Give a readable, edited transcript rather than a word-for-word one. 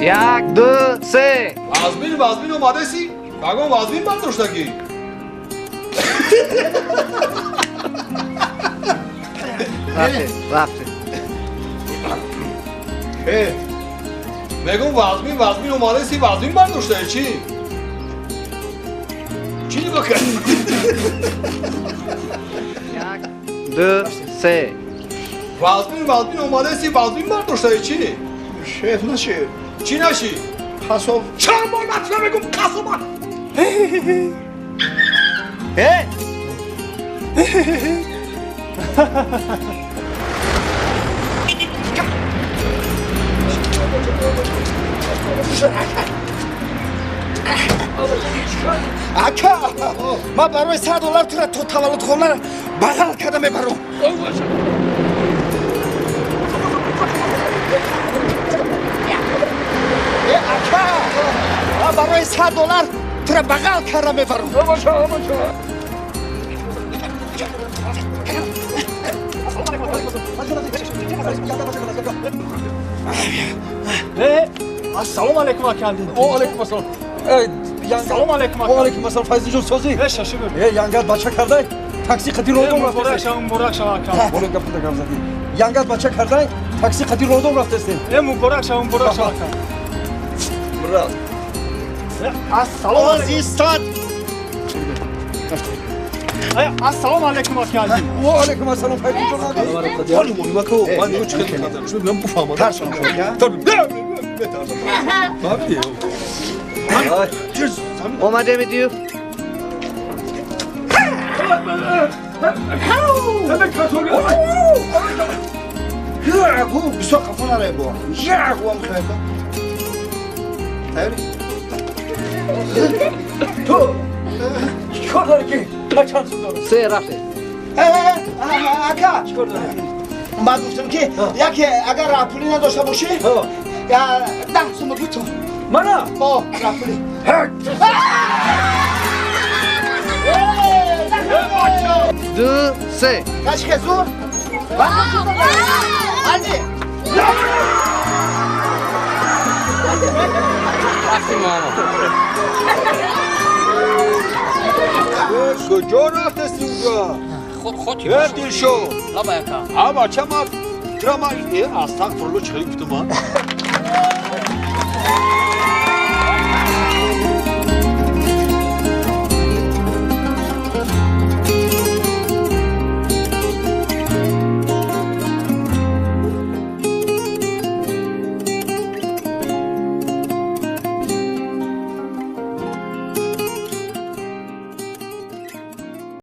یک دو سه وازبین اومده سی؟ بگم وازبین برداشتگی رفته میگم وازبین اومده سی وازبین برداشته چی؟ چی نگاه کرد؟ یک دو سه وازبین اومده سی وازبین برداشته چی؟ شیخ نشی چی نشی؟ قصاب چند بار مطلب میگم قصابت اکا ما برای $100 تو را تو تولد خونه را بغل کرده میبرم اکا ما برای $100 تو را بغل کرده میبرم السلام علیکم اکندی علیکم السلام سلام علیکم علیکم السلام فیضی جون سازی شاشی بود ینگت بچه کرده تاکسی قدی رودم رفته مبارک شما اکندی بولو گپ گپ زدی ینگت بچه کرده تاکسی قدی رودم رفته مبارک شما اکندی مراد السلام علیکم استاد السلام علیکم اکندی و علیکم السلام فیضی جون حالی موی مکو من دیگه چه خیلی کردم شو بیام بفهمم ترسم اومده میدیو یعقو بسو قفون علی بو یعقو هم خیلی تو چیکار داری که چند سو داری سه رفته اکا چیکار داری من گفتم که یکی اگر راپولی نداشته باشی 10 سوم بگو منم راپولی دو سه کاش که زور هادی رفتی ماما کجا رفتی اونجا؟ خودی دیر شو لابا یکا اما چه ما ترا ما استغفرالله چه گفتم من